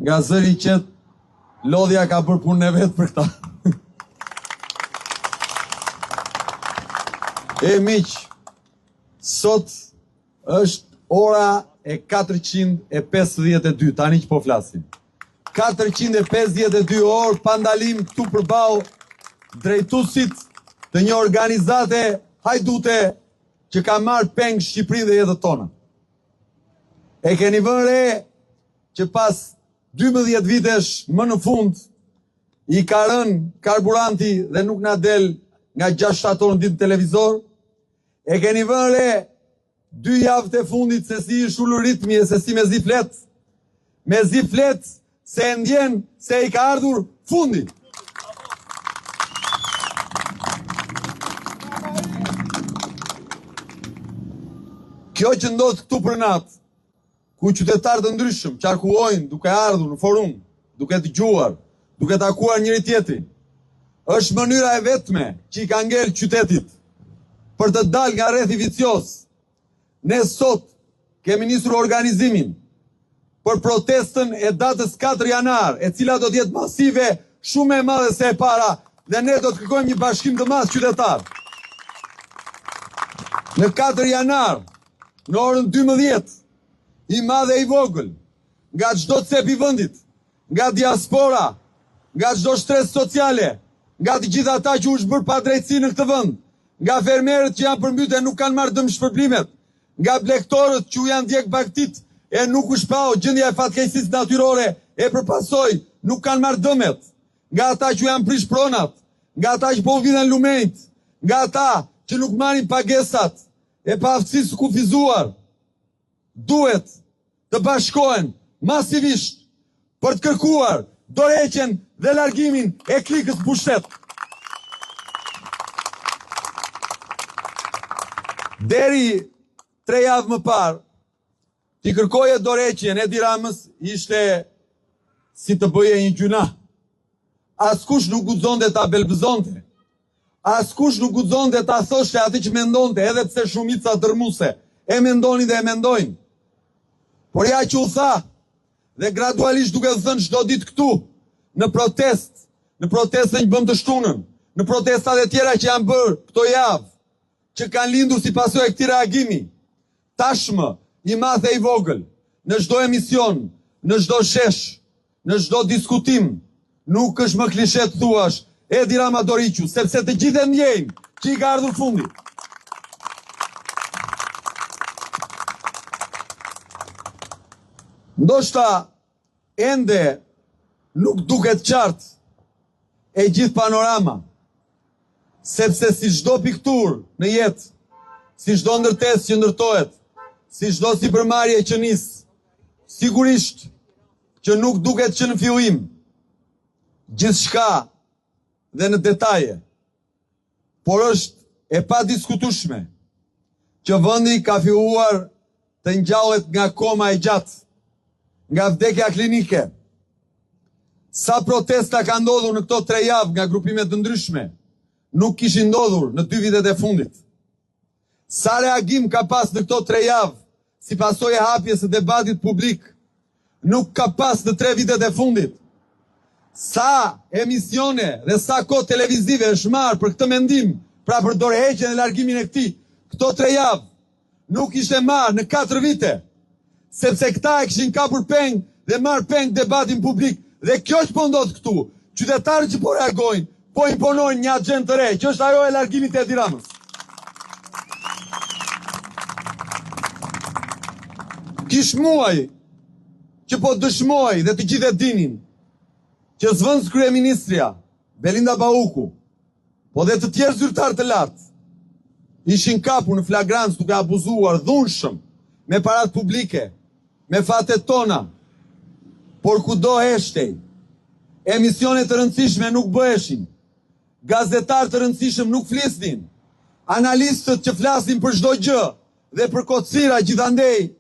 nga zëri qet, lodhja ka bërë punën e vetë për këta. E miq, sot është ora e 452, tani që po flasim. 452 orë pa ndalim këtu përballë drejtuesit të një organizate hajdute që ka marrë peng Shqipërinë dhe jetët tona. E keni vënë re që pas 12 vitesh më në fund i ka rënë karburanti dhe nuk na del nga 6 shtator në ditë në televizor. E keni vënë re 2 javët e fundit se si ish ulur ritmi e se si me zi flet. Me zi flet se e ndjen se i ka ardhur fundi. Kjo që ndodh këtu për natë, ku qytetarë të ndryshëm qarkullojnë duke ardhur në forum, duke dëgjuar, duke takuar njëri tjetrin, është mënyra e vetme që i ka ngel qytetit për të dalë nga rrethi vicioz. Ne sot kemi nisur organizimin për protestën e datës 4 janar, e cila do të jetë masive, shumë e madhe se e para, dhe ne do të kërkojmë një bashkim të madh qytetar. Në 4 janar, në orën 12, i madh e i vogël, nga çdo cep i vendit, nga diaspora, nga çdo shtresë sociale, nga të gjithë ata që u shbër pa drejtësi në këtë vend, nga fermerët që janë përmbytur e nuk kanë marrë dëm shpërblimet, nga blegtorët që u janë djeg baktit e nuk u shpau gjendja e fatkeqësisë natyrore e përpasoj nuk kanë marrë dëmet, nga ata që janë prish pronat, nga ata që po viden lumenjt, nga ata që nuk marrin pagesat e paaftësisë kufizuar, duhet të bashkohen masivisht për të kërkuar dorëheqjen dhe largimin e klikës pushtet. Deri 3 javë më parë, t'i kërkoje dorëheqjen Edi Ramës ishte si të bëje një gjuna. Askush nuk guxonte ta belbëzonte. Askush nuk guxonte ta thoshte atë që mendonte, edhe pse shumica dërmuese e mendonin dhe e mendojnë. Por ja që u tha, dhe gradualisht duke thënë çdo ditë këtu, në protestën që bëm të shtunën, në protestat e tjera që janë bërë këto javë, që kanë lindur si pasojë e këtij reagimi, tashmë i madh e i vogël, në çdo emision, në çdo shesh, në çdo diskutim, nuk është më klishe të thuash Edi Rama Doriqu, sepse të gjithë e ndjejnë që i ka ardhur fundi. Ndoshta ende nuk duket qartë e gjithë panorama, sepse si çdo pikturë në jetë, si çdo ndërtesë që ndërtohet, si çdo sipërmarrje që nis, sigurisht që nuk duket që në fillim gjithçka dhe në detaje, por është e padiskutueshme që vendi ka filluar të ngjallet nga koma e gjatë, nga vdekja klinike. Sa protesta ka ndodhur në këto 3 javë nga grupime të ndryshme, nuk kishin ndodhur në 2 vitet e fundit. Sa reagim ka pas në këto 3 javë, si pasojë e hapjes së debatit publik, nuk ka pas në 3 vitet e fundit. Sa emisione dhe sa kohë televizive është marrë për këtë mendim, pra për dorëheqjen dhe largimin e këtij, këto 3 javë nuk ishte marrë në 4 vite, sepse këta e kishin kapur peng dhe marrë peng debatin publik. Dhe kjo që po ndodh këtu, qytetarët që po reagojnë, po imponojnë një agjendë të re, që është ajo e largimit të Edi Ramës. Kish muaj që po dëshmoj dhe të gjithë e dinin që zvendës kryeministrja Belinda Bauku, po dhe të tjerë zyrtarë të lartë, ishin kapur në flagrancë duke abuzuar dhunshëm me parat publike, me fatet tona, por kudo heshtej, emisione të rëndësishme nuk bëheshin, gazetarë të rëndësishëm nuk flisnin, analistët që flasin për çdo gjë dhe për kocira gjithandej,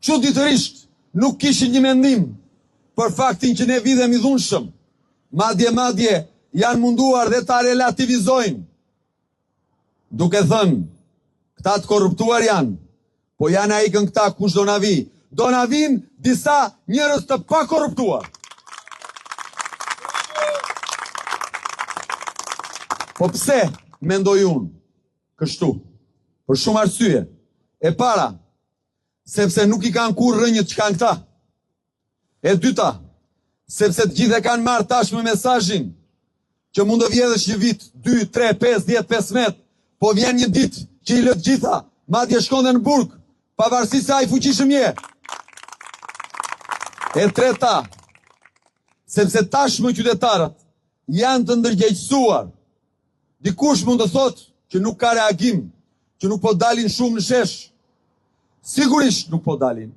çuditërisht nuk kishin një mendim për faktin që ne vidhemi dhunshëm, madje janë munduar dhe ta relativizojnë, duke thënë, këta të korruptuar janë, po janë ai këta kush do na vi, do na vinë disa njerëz të pakorruptuar. Po pse mendoj unë kështu? Për shumë arsye. E para, sepse nuk i kanë kur rënjët që kanë këta. E dyta, sepse të gjithë e kanë marrë tashmë mesazhin që mund të vjedhësh një vit, 2, 3, 5, 10, 15, po vjen një ditë që i lë të gjitha, madje shkon dhe në burg, pavarësisht se ai fuqishëm je. E treta, sepse tashmë qytetarët janë të ndërgjegjësuar. Dikush mund të thotë që nuk ka reagim, që nuk po dalin shumë në shesh. Sigurisht nuk po dalin.